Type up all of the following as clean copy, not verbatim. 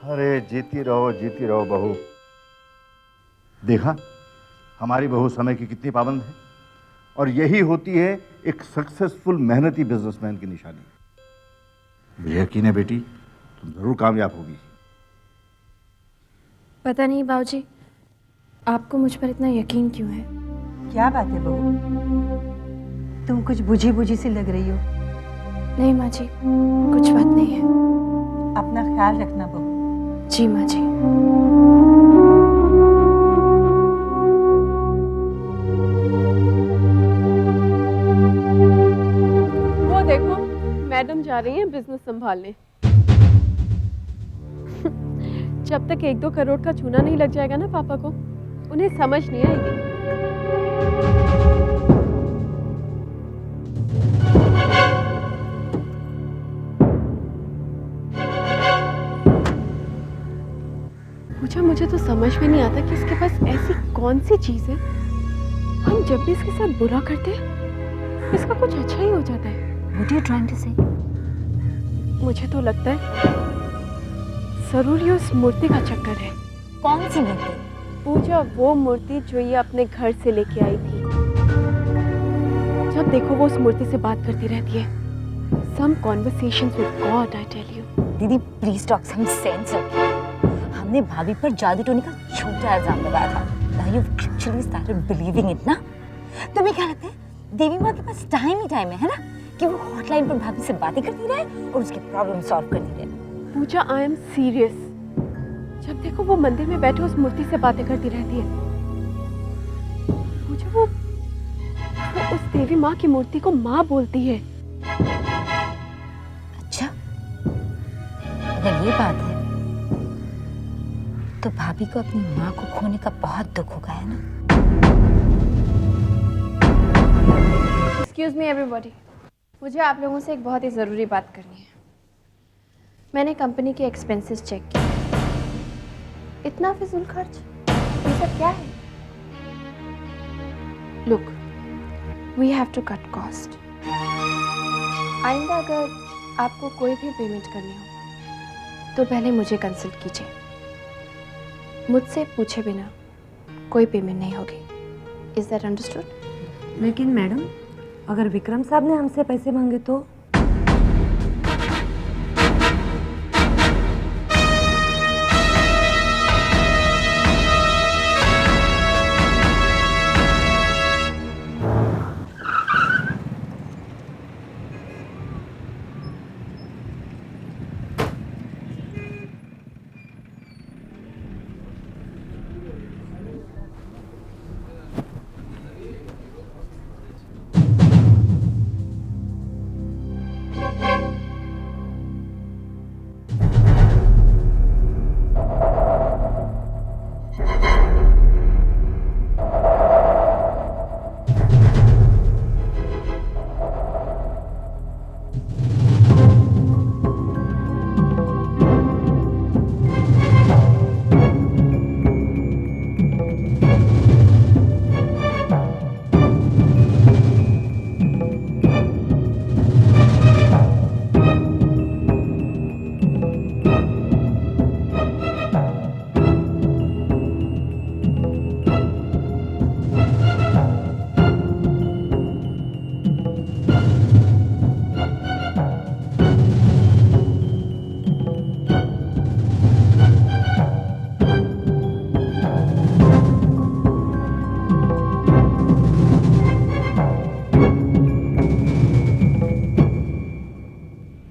अरे जीती रहो बहू। देखा हमारी बहू समय की कितनी पाबंद है, और यही होती है एक सक्सेसफुल मेहनती बिजनेसमैन की निशानी। मुझे यकीन है बेटी, तुम जरूर कामयाब होगी। पता नहीं बाबूजी, आपको मुझ पर इतना यकीन क्यों है? क्या बात है बहू, तुम कुछ बुझी बुझी सी लग रही हो। नहीं माँ जी, कुछ बात नहीं है। अपना ख्याल रखना बहू। जी माँ जी। वो देखो, मैडम जा रही हैं बिजनेस संभालने। जब तक 1-2 करोड़ का चूना नहीं लग जाएगा ना पापा को, उन्हें समझ नहीं आएगी। मुझे तो समझ में नहीं आता कि इसके पास ऐसी कौन सी चीज है, हम जब भी इसके साथ बुरा करते हैं इसका कुछ अच्छा ही हो जाता है। What are you trying to say? मुझे तो लगता है जरूर ये उस मूर्ति का चक्कर है। कौन सी मूर्ति? पूजा, वो मूर्ति जो ये अपने घर से लेके आई थी। जब देखो वो उस मूर्ति से बात करती रहती है। Some conversations with God, I tell you. दीदी प्लीज टॉक सम सेंस। हमने भाभी पर जादू टोने का छोटा इल्जाम लगाया था। Now you've actually started believing it ना? तुम्हें क्या लगता है देवी माँ के पास टाइम ही टाइम है ना, कि वो हॉटलाइन पर भाभी से बातें करती रहे और उसके प्रॉब्लम सॉल्व करती रहे। पूजा, आई एम सीरियस। जब देखो वो मंदिर में बैठे उस मूर्ति से बातें करती रहती है। पूजा, वो उस देवी माँ की मूर्ति को माँ बोलती है। अच्छा, अगर ये बात है तो भाभी को अपनी माँ को खोने का बहुत दुख होगा, है ना? एक्सक्यूज मी एवरीबॉडी, मुझे आप लोगों से एक बहुत ही ज़रूरी बात करनी है। मैंने कंपनी के एक्सपेंसेस चेक किए। इतना फिजूल खर्च, ये सब क्या है? Look, we have to cut cost. आइंदा अगर आपको कोई भी पेमेंट करनी हो तो पहले मुझे कंसल्ट कीजिए। मुझसे पूछे बिना कोई पेमेंट नहीं होगी। Is that understood? लेकिन मैडम, अगर विक्रम साहब ने हमसे पैसे मांगे तो?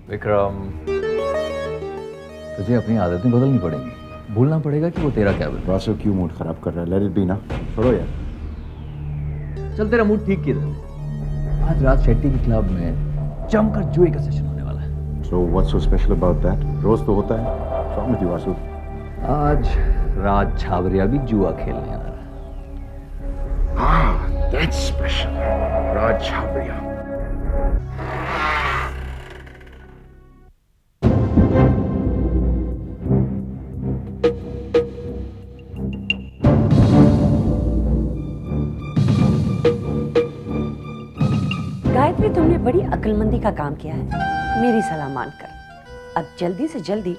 विक्रम, तुझे अपनी आदतें बदलनी पड़ेंगी। भूलना पड़ेगा कि वो तेरा क्या बना। वासु क्यों मूड खराब कर रहा है? लेट इट बी ना, छोड़ो यार। चल तेरा मूड ठीक किधर है? आज रात शेट्टी के क्लब में जमकर जुए का सेशन होने वाला है। So what's so special about that? रोज तो होता है। What's wrong with you, Vasu? आज राज छाबरिया भी जुआ खेलने आ रहा है। Ah, that's special. राज छाबरिया। गायत्री, तुमने बड़ी अक्लमंदी का काम किया है, मेरी सलाह मानकर। अब जल्दी से जल्दी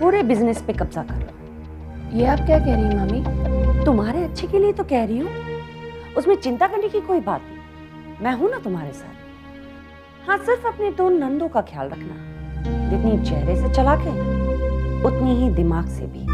पूरे बिजनेस पे कब्जा कर लो। ये आप क्या कह रही हैं मामी? तुम्हारे अच्छे के लिए तो कह रही हूँ, उसमें चिंता करने की कोई बात नहीं, मैं हूं ना तुम्हारे साथ। हाँ, सिर्फ अपने दो नंदों का ख्याल रखना, जितनी चेहरे से चालाक है उतनी ही दिमाग से भी।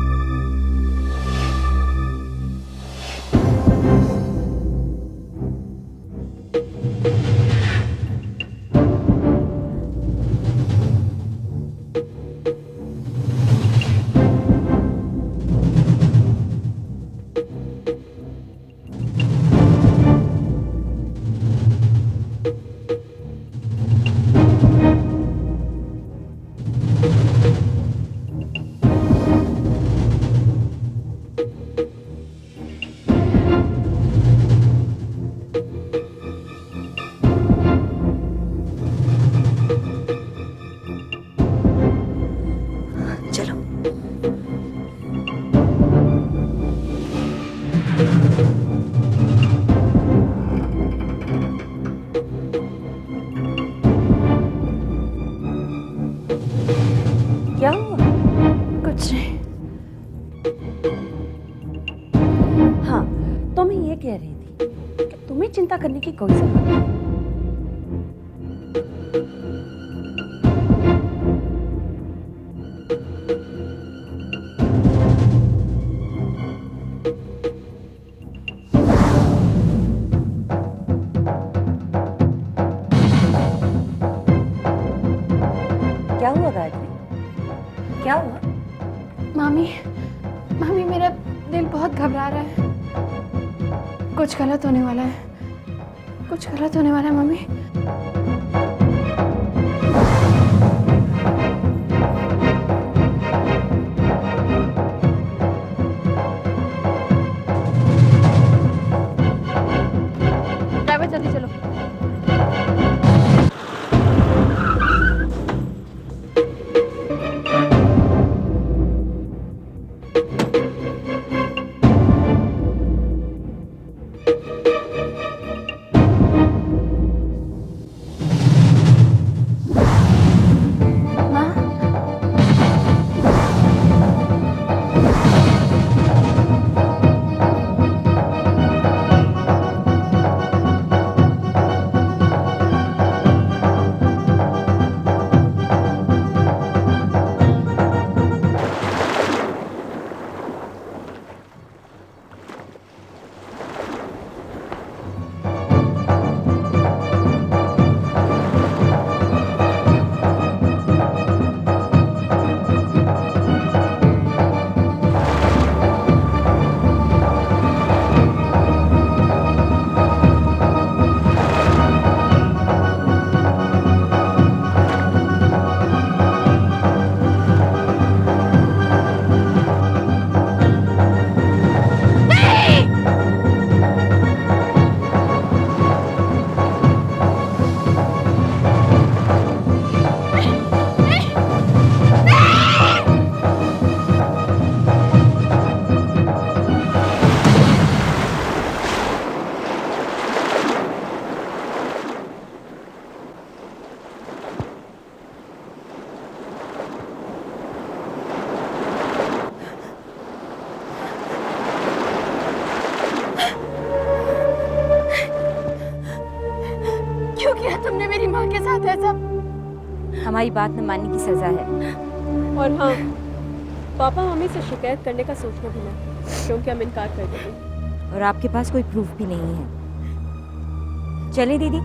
चलो। क्या हुआ? कुछ नहीं। हाँ, तो मैं ये कह रही थी कि तुम्हें चिंता करने की कोई जरूरत नहीं। क्या हुआ गायत्री? क्या हुआ? मामी, मामी मेरा दिल बहुत घबरा रहा है। कुछ गलत होने वाला है, कुछ गलत होने वाला है मामी। ड्राइवर जल्दी चलो। क्यों किया तुमने मेरी माँ के साथ ऐसा? हमारी बात न मानने की सजा है। और हाँ, पापा मम्मी से शिकायत करने का सोचना भी ना, क्योंकि हम इनकार कर देंगे। और आपके पास कोई प्रूफ भी नहीं है। चले दीदी।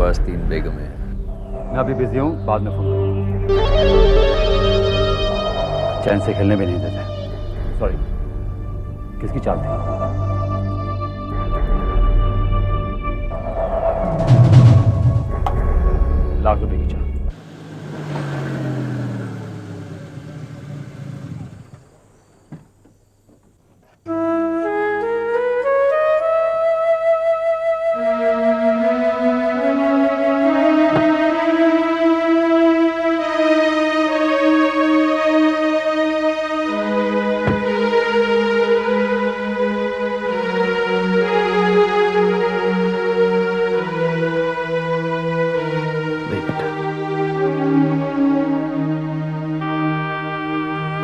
पास 3 बेगमें हैं। मैं अभी बिजी हूँ, बाद में फोन करूँगा। चैन से खेलने भी नहीं देते। सॉरी, किसकी चाल थी? ₹1,00,000 की चाल।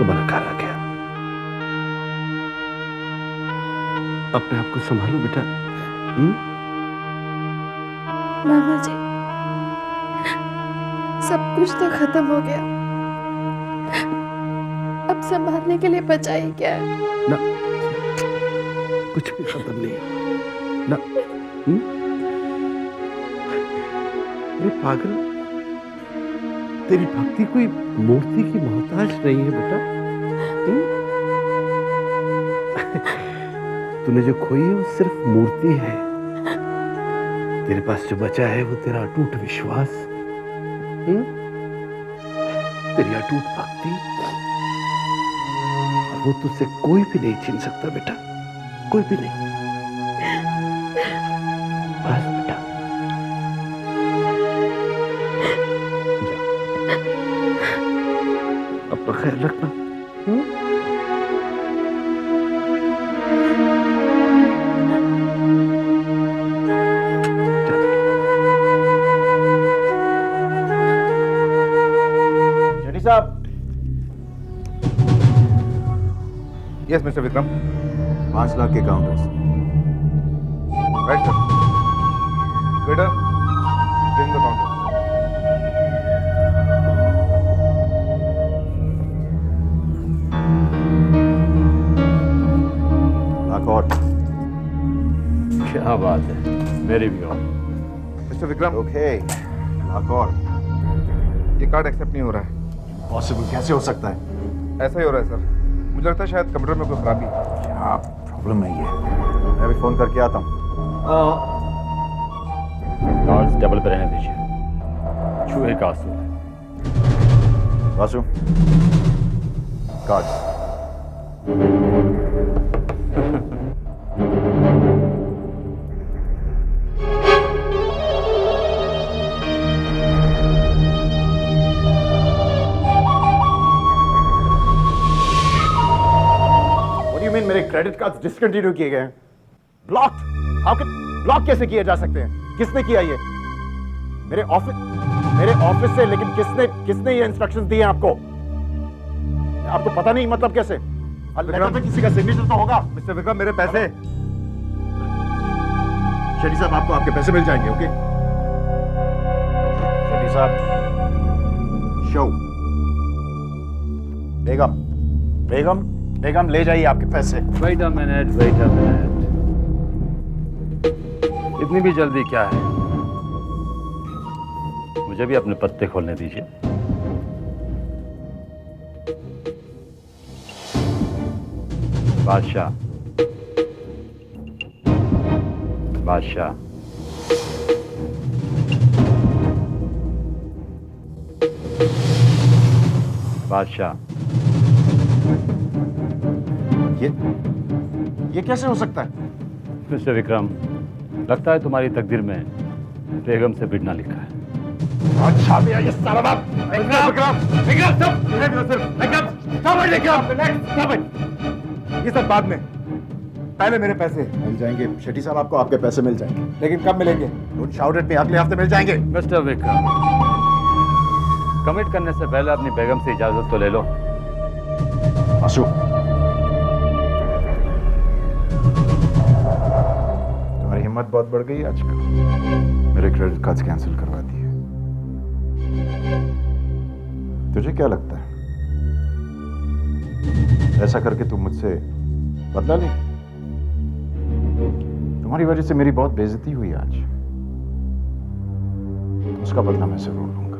तुम्हारा घर आ गया। अपने आप को संभालो बेटा। मामा जी, सब कुछ तो खत्म हो गया, अब संभालने के लिए बचा ही क्या है? ना, कुछ भी खत्म नहीं है ना। अरे पागल, तेरी भक्ति कोई मूर्ति की मोहताज नहीं है बेटा। तूने जो खोई है वो सिर्फ मूर्ति है। तेरे पास जो बचा है वो तेरा अटूट विश्वास, तेरी अटूट भक्ति, और वो तुझसे कोई भी नहीं छीन सकता बेटा, कोई भी नहीं। बस बेटा, अपना ख्याल रखना। शेट्टी साहब। Yes mister Vikram. 5 लाख के counters. Right sir. Waiter, drink the counter. और क्या बात है, मेरी भी और। मिस्टर विक्रम, ओके, लाख और। ये कार्ड एक्सेप्ट नहीं हो रहा है। पॉसिबल कैसे हो सकता है? ऐसा ही हो रहा है सर। मुझे लगता है शायद कंप्यूटर में कोई खराबी है। क्या प्रॉब्लम है ये? मैं अभी फोन करके आता हूँ। कार्ड्स डबल पे रहने दीजिए, चूहे का आंसू है। वासु, कार्ड्स। मेरे क्रेडिट कार्ड डिसकंटिन्यू किए गए हैं। ब्लॉक? हाउ कैन ब्लॉक कैसे किए जा सकते हैं? किसने किया ये? मेरे ऑफिस से, लेकिन किसने ये इंस्ट्रक्शंस दिए हैं आपको? आपको पता नहीं मतलब कैसे? लेटर पे किसी का सिग्नेचर तो होगा। मिस्टर विक्रम, मेरे पैसे। शेट्टी साहब, आपको आपके पैसे मिल जाएंगे। ओके शेट्टी साहब। शो। बेगम ले जाइए आपके पैसे। Wait a minute. इतनी भी जल्दी क्या है? मुझे भी अपने पत्ते खोलने दीजिए। बादशाह, ये कैसे हो सकता है? मिस्टर विक्रम, लगता है तुम्हारी तकदीर में बेगम से भिड़ना लिखा है। अच्छा भैया, ये सारा बात। ये सब बाद में, पहले मेरे पैसे मिल जाएंगे शेट्टी साहब, आपको आपके पैसे मिल जाएंगे। लेकिन कब मिलेंगे? डोंट शाउट एट मी, अगले हफ्ते मिल जाएंगे। मिस्टर विक्रम, कमिट करने से पहले अपनी बेगम से इजाजत तो ले लो। आशु, तुम्हारी हिम्मत बहुत बढ़ गई आजकल। मेरे क्रेडिट कार्ड्स कैंसिल करवा दिए। तुझे क्या लगता है ऐसा करके तुम मुझसे बदला ले? तुम्हारी वजह से मेरी बहुत बेइज्जती हुई आज। उसका बदला मैं जरूर लूंगा,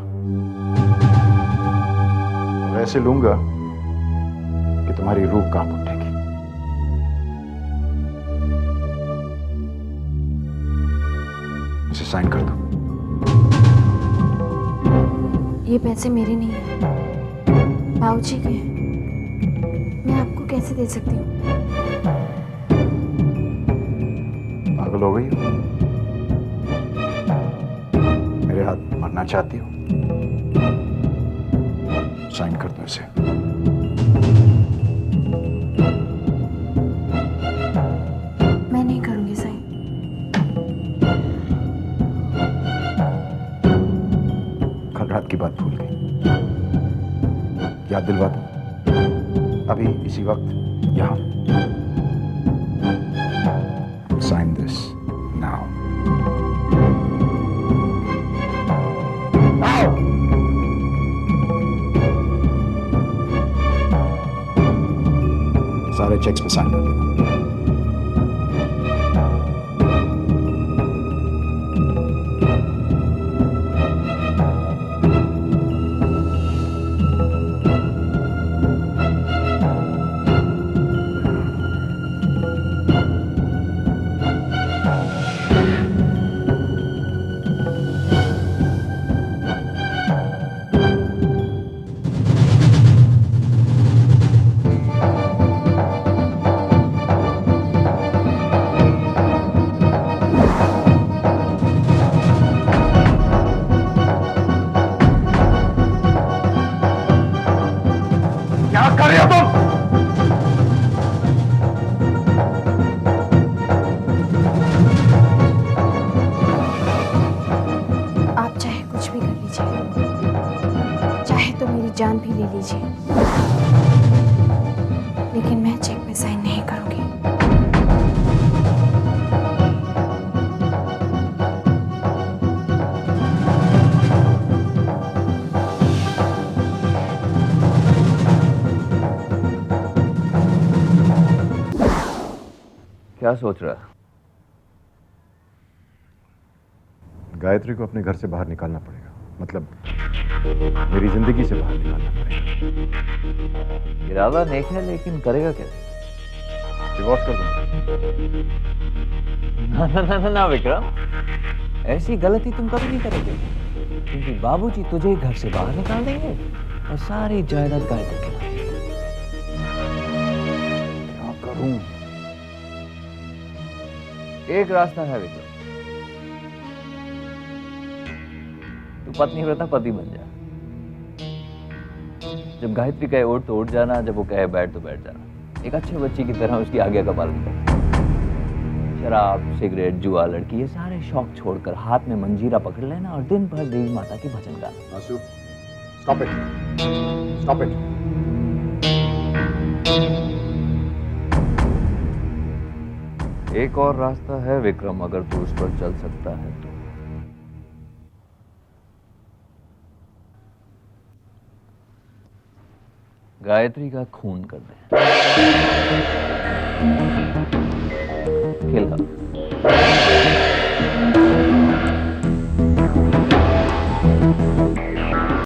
और ऐसे लूंगा कि तुम्हारी रूह कांप उठेगी। इसे साइन कर दो। ये पैसे मेरे नहीं हैं, बाबूजी के हैं। मैं आपको कैसे दे सकती हूँ? पागल हो गई हो? मेरे हाथ मरना चाहती हो? साइन कर दो इसे। मैं नहीं करूंगी साइन। कल रात की बात भूल गई, याद दिलवा दूं? अभी इसी वक्त यहां। Sign this now. सारे चेक्स पे साइन कर देना। क्या कर रहे हो तुम? आप चाहे कुछ भी कर लीजिए, चाहे तो मेरी जान भी ले लीजिए, लेकिन मैं चेक पे साइन नहीं करूंगी। क्या सोच रहा है? गायत्री को अपने घर से बाहर निकालना पड़ेगा, मतलब मेरी जिंदगी से बाहर निकालना पड़ेगा। इरादा नेक है, लेकिन करेगा कैसे? डिवोर्स कर दूंगा। ना ना ना ना विक्रम, ऐसी गलती तुम कभी नहीं करोगे, क्योंकि बाबूजी तुझे घर से बाहर निकाल देंगे और सारी जायदाद गायत्री के नाम। क्या करूं? एक रास्ता है विक्रम, तू पत्नी व्रता पति बन जा। जब गायत्री कहे उठ तो उठ जाना, जब वो कहे बैठ तो बैठ जाना। एक अच्छे बच्चे की तरह उसकी आज्ञा का पालन कर। शराब, सिगरेट, जुआ, लड़की, ये सारे शौक छोड़कर हाथ में मंजीरा पकड़ लेना और दिन भर देवी माता की भजन गाना। आंसू, स्टॉप इट, स्टॉप इट। एक और रास्ता है विक्रम, अगर तू उस पर चल सकता है तो। गायत्री का खून कर दे। किल हर।